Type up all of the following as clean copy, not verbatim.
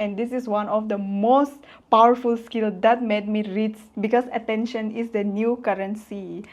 And this is one of the most powerful skills that made me rich, because attention is the new currency.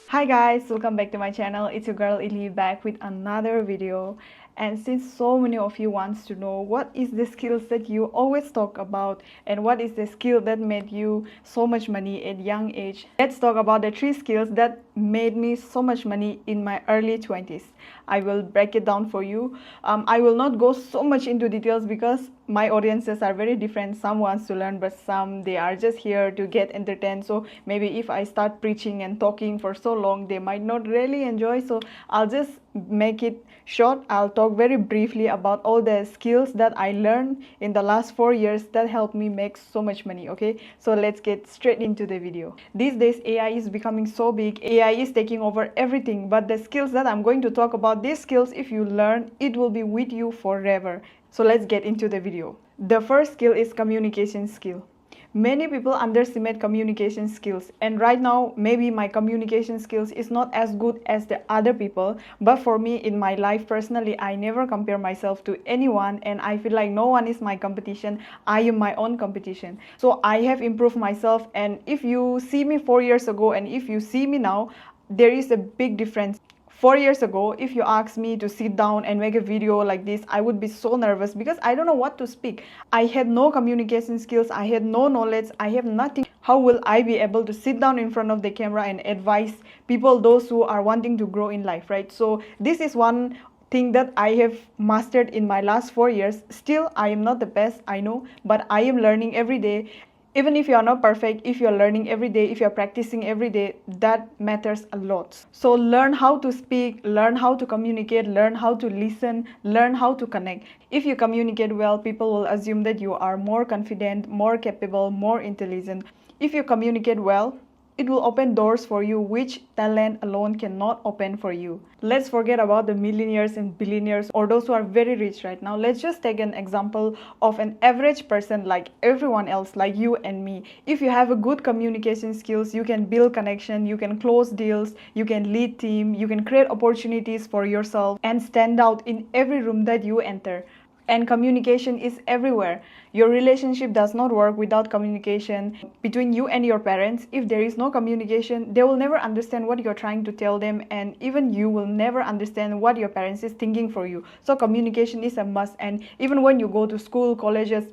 Hi guys, welcome back to my channel. It's your girl Ili back with another video. And since so many of you wants to know what is the skills that you always talk about and what is the skill that made you so much money at young age, let's talk about the 3 skills that made me so much money in my early 20s. I will break it down for you. I will not go so much into details because my audiences are very different. Some wants to learn, but some they are just here to get entertained. So maybe if I start preaching and talking for so long, they might not really enjoy. So I'll just make it short. I'll talk very briefly about all the skills that I learned in the last 4 years that helped me make so much money. Okay, so let's get straight into the video. These days AI is becoming so big. AI is taking over everything, but the skills that I'm going to talk about, these skills, if you learn, it will be with you forever. So let's get into the video. The first skill is communication skill. Many people underestimate communication skills, and right now maybe my communication skills is not as good as the other people, but for me in my life personally, I never compare myself to anyone, and I feel like no one is my competition. I am my own competition. So I have improved myself, and if you see me 4 years ago and if you see me now, there is a big difference. 4 years ago, if you asked me to sit down and make a video like this, I would be so nervous because I don't know what to speak. I had no communication skills, I had no knowledge, I have nothing. How will I be able to sit down in front of the camera and advise people, those who are wanting to grow in life, right? So this is one thing that I have mastered in my last 4 years. Still, I am not the best, I know, but I am learning every day. Even if you are not perfect, if you're learning every day, if you're practicing every day, that matters a lot. So learn how to speak, learn how to communicate, learn how to listen, learn how to connect. If you communicate well, people will assume that you are more confident, more capable, more intelligent. If you communicate well, it will open doors for you which talent alone cannot open for you. Let's forget about the millionaires and billionaires or those who are very rich right now. Let's just take an example of an average person like everyone else, like you and me. If you have a good communication skills, you can build connection, you can close deals, you can lead team, you can create opportunities for yourself and stand out in every room that you enter. And communication is everywhere. Your relationship does not work without communication between you and your parents. If there is no communication, they will never understand what you're trying to tell them, and even you will never understand what your parents is thinking for you. So communication is a must. And even when you go to school, colleges,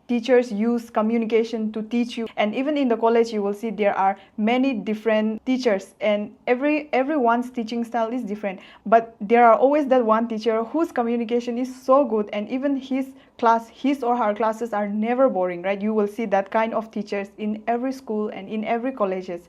teachers use communication to teach you, and even in the college you will see there are many different teachers, and everyone's teaching style is different, but there are always that one teacher whose communication is so good, and even his or her classes are never boring, right? You will see that kind of teachers in every school and in every colleges.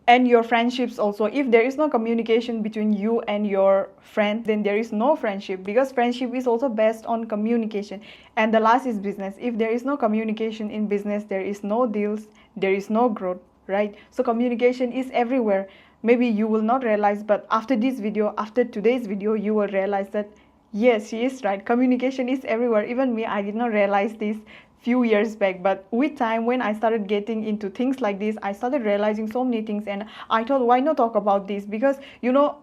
And your friendships also, if there is no communication between you and your friend, then there is no friendship, because friendship is also based on communication. And the last is business. If there is no communication in business, there is no deals, there is no growth, right? So communication is everywhere. Maybe you will not realize, but after this video, after today's video, you will realize that yes, she is right, communication is everywhere. Even me, I did not realize this few years back, but with time, when I started getting into things like this, I started realizing so many things, and I thought, why not talk about this? Because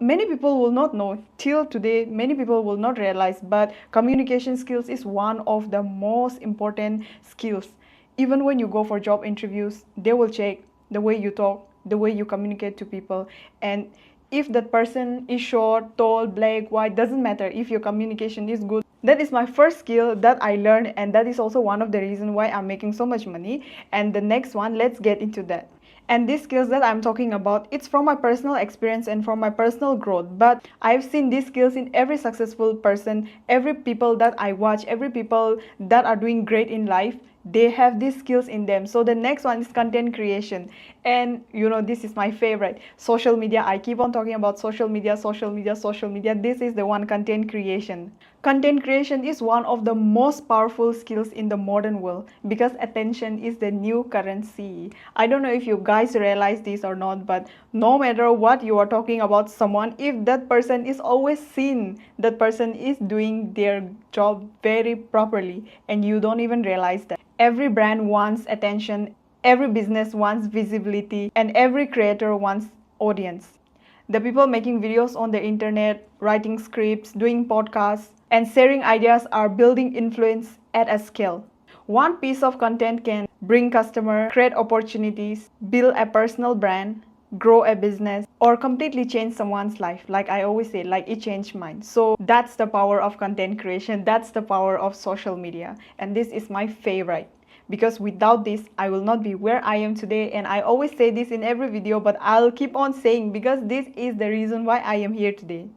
many people will not know till today, many people will not realize, but communication skills is one of the most important skills. Even when you go for job interviews, they will check the way you talk, the way you communicate to people. And if that person is short, tall, black, white, doesn't matter. If your communication is good, that is my first skill that I learned, and that is also one of the reasons why I'm making so much money. And the next one, let's get into that. And these skills that I'm talking about, it's from my personal experience and from my personal growth, but I've seen these skills in every successful person, every people that I watch, every people that are doing great in life, they have these skills in them. So the next one is content creation. And this is my favorite, social media. I keep on talking about social media. This is the one, content creation. Content creation is one of the most powerful skills in the modern world, because attention is the new currency. I don't know if you guys realize this or not, but no matter what you are talking about someone, if that person is always seen, that person is doing their job very properly, and you don't even realize that. Every brand wants attention, every business wants visibility, and every creator wants audience. The people making videos on the internet, writing scripts, doing podcasts, and sharing ideas are building influence at a scale. One piece of content can bring customer, create opportunities, build a personal brand, grow a business, or completely change someone's life. Like I always say, like it changed mine. So that's the power of content creation. That's the power of social media. And this is my favorite. Because without this, I will not be where I am today. And I always say this in every video, but I'll keep on saying because this is the reason why I am here today.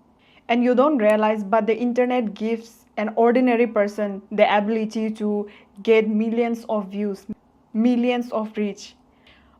And you don't realize, but the internet gives an ordinary person the ability to get millions of views, millions of reach.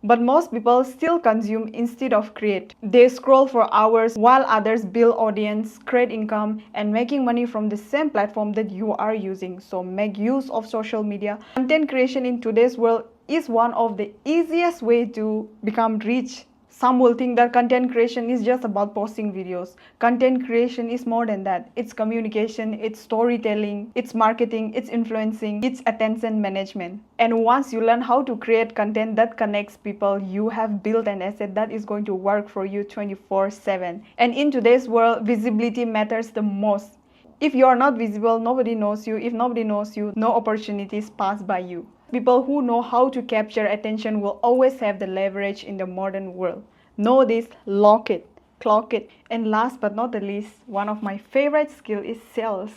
But most people still consume instead of create. They scroll for hours while others build audience, create income, and making money from the same platform that you are using. So make use of social media. Content creation in today's world is one of the easiest way to become rich. Some will think that content creation is just about posting videos. Content creation is more than that. It's communication, it's storytelling, it's marketing, it's influencing, it's attention management. And once you learn how to create content that connects people, you have built an asset that is going to work for you 24/7. And in today's world, visibility matters the most. If you are not visible, nobody knows you. If nobody knows you, no opportunities pass by you. People who know how to capture attention will always have the leverage in the modern world. Know this, lock it, clock it. And last but not the least, one of my favorite skills is sales.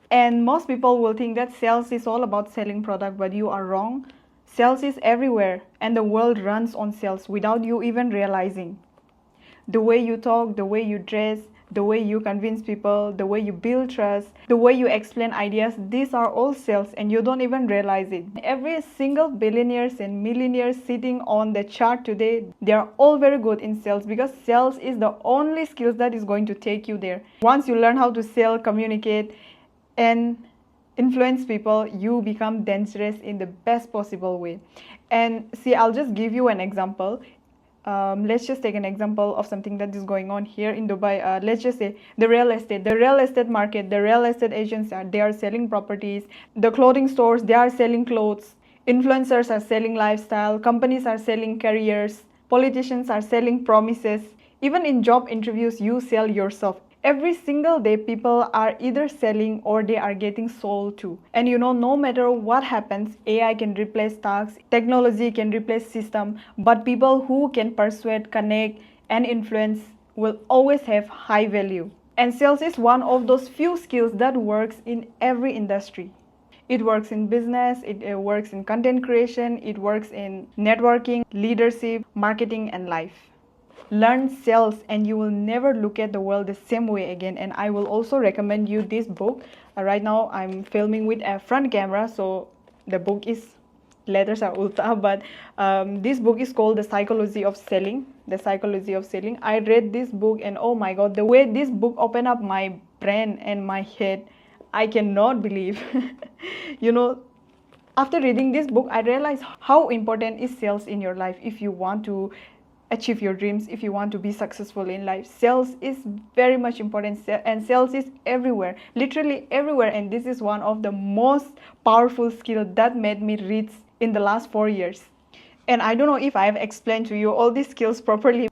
And most people will think that sales is all about selling product, but you are wrong. Sales is everywhere, and the world runs on sales without you even realizing. The way you talk, the way you dress, the way you convince people, the way you build trust, the way you explain ideas, these are all sales and you don't even realize it. Every single billionaires and millionaires sitting on the chart today, they are all very good in sales because sales is the only skills that is going to take you there. Once you learn how to sell, communicate, and influence people, you become dangerous in the best possible way. And see, I'll just give you an example. Let's just take an example of something that is going on here in Dubai. Let's just say the real estate market, the real estate agents they are selling properties. The clothing stores, they are selling clothes. Influencers are selling lifestyle. Companies are selling careers. Politicians are selling promises. Even in job interviews, you sell yourself. Every single day, people are either selling or they are getting sold to. And you know, no matter what happens, AI can replace tasks, technology can replace system, but people who can persuade, connect, and influence will always have high value. And sales is one of those few skills that works in every industry. It works in business, it works in content creation, it works in networking, leadership, marketing, and life. Learn sales and you will never look at the world the same way again. And I will also recommend you this book. Right now I'm filming with a front camera, so the book is letters are ulta, but this book is called The Psychology of Selling. The Psychology of Selling. I read this book and oh my god, the way this book opened up my brain and my head, I cannot believe. You know, after reading this book, I realized how important is sales in your life if you want to achieve your dreams, if you want to be successful in life. Sales is very much important, and sales is everywhere, literally everywhere. And this is one of the most powerful skills that made me rich in the last 4 years. And I don't know if I have explained to you all these skills properly.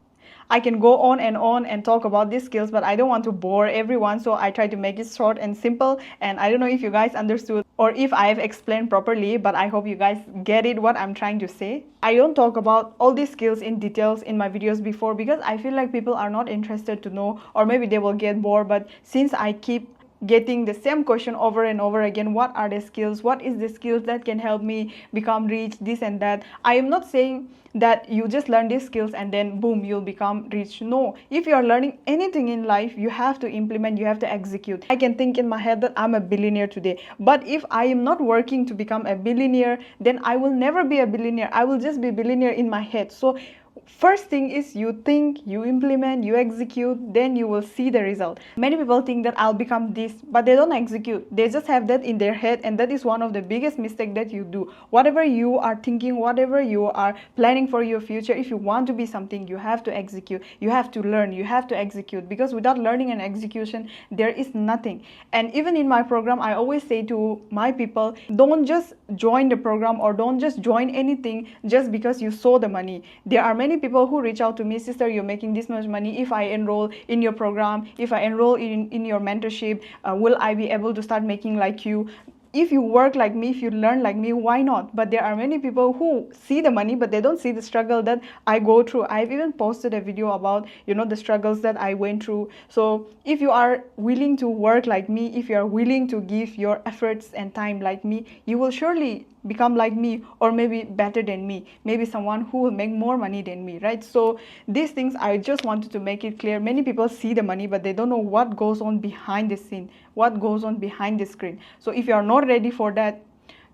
I can go on and talk about these skills, but I don't want to bore everyone, so I try to make it short and simple. And I don't know if you guys understood or if I have explained properly, but I hope you guys get it what I'm trying to say. I don't talk about all these skills in details in my videos before because I feel like people are not interested to know, or maybe they will get bored. But since I keep getting the same question over and over again, what are the skills, what is the skills that can help me become rich, this and that, I am not saying that you just learn these skills and then boom, you'll become rich. No, if you are learning anything in life, you have to implement, you have to execute. I can think in my head that I'm a billionaire today, but if I am not working to become a billionaire, then I will never be a billionaire. I will just be a billionaire in my head. So first thing is you think, you implement, you execute, then you will see the result. Many people think that I'll become this, but they don't execute. They just have that in their head, and that is one of the biggest mistakes that you do. Whatever you are thinking, whatever you are planning for your future, if you want to be something, you have to execute. You have to learn, you have to execute, because without learning and execution, there is nothing. And even in my program, I always say to my people, don't just join the program or don't just join anything just because you saw the money. There are many people who reach out to me, sister, you're making this much money. If I enroll in your program, if I enroll in your mentorship, will I be able to start making like you? if you work like me, if you learn like me, why not? But there are many people who see the money, but they don't see the struggle that I go through. I've even posted a video about, the struggles that I went through. So if you are willing to work like me, if you are willing to give your efforts and time like me, you will surely become like me, or maybe better than me, maybe someone who will make more money than me, right? So these things I just wanted to make it clear. Many people see the money, but they don't know what goes on behind the scene, what goes on behind the screen. So if you are not ready for that,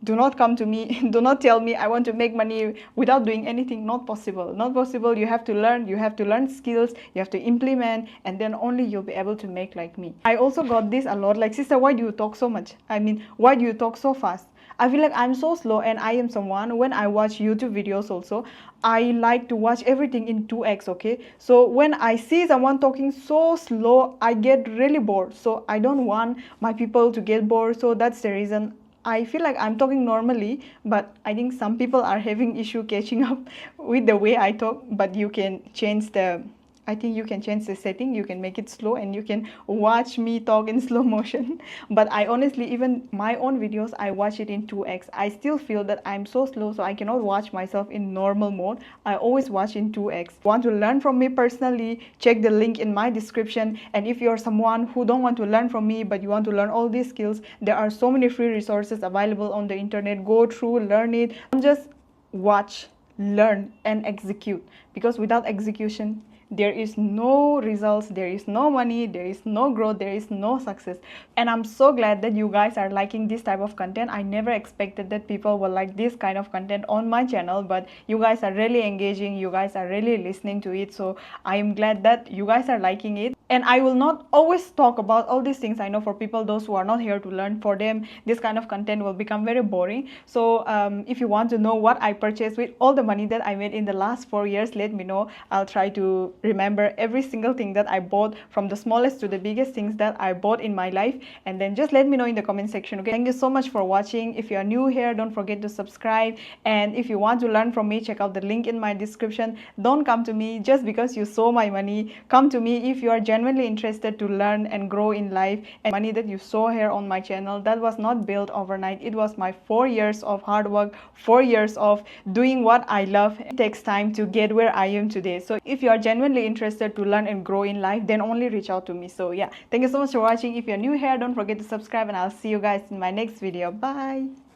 do not come to me. Do not tell me I want to make money without doing anything. Not possible, not possible. You have to learn skills, you have to implement, and then only you'll be able to make like me. I also got this a lot, like, sister, why do you talk so much? I mean, why do you talk so fast? I feel like I'm so slow, and I am someone, when I watch YouTube videos also, I like to watch everything in 2x, okay? So when I see someone talking so slow, I get really bored. So I don't want my people to get bored. So that's the reason I feel like I'm talking normally, but I think some people are having issue catching up with the way I talk. But you can change the, I think you can change the setting, you can make it slow, and you can watch me talk in slow motion. But I honestly, even my own videos, I watch it in 2x. I still feel that I'm so slow, so I cannot watch myself in normal mode. I always watch in 2x. Want to learn from me personally, check the link in my description. And if you're someone who don't want to learn from me, but you want to learn all these skills, there are so many free resources available on the internet. Go through, learn it. Don't just watch, learn, and execute. Because without execution, there is no results, there is no money, there is no growth, there is no success. And I'm so glad that you guys are liking this type of content. I never expected that people will like this kind of content on my channel, but you guys are really engaging, you guys are really listening to it. So I am glad that you guys are liking it. And I will not always talk about all these things. I know for people, those who are not here to learn, for them this kind of content will become very boring. So if you want to know what I purchased with all the money that I made in the last 4 years, let me know. I'll try to remember every single thing that I bought, from the smallest to the biggest things that I bought in my life. And then just let me know in the comment section, okay? Thank you so much for watching. If you are new here, don't forget to subscribe. And if you want to learn from me, check out the link in my description. Don't come to me just because you saw my money. Come to me if you are genuinely interested to learn and grow in life. And money that you saw here on my channel, that was not built overnight. It was my 4 years of hard work, 4 years of doing what I love. It takes time to get where I am today. So if you are genuinely interested to learn and grow in life, then only reach out to me. So yeah, thank you so much for watching. If you're new here, don't forget to subscribe, and I'll see you guys in my next video. Bye.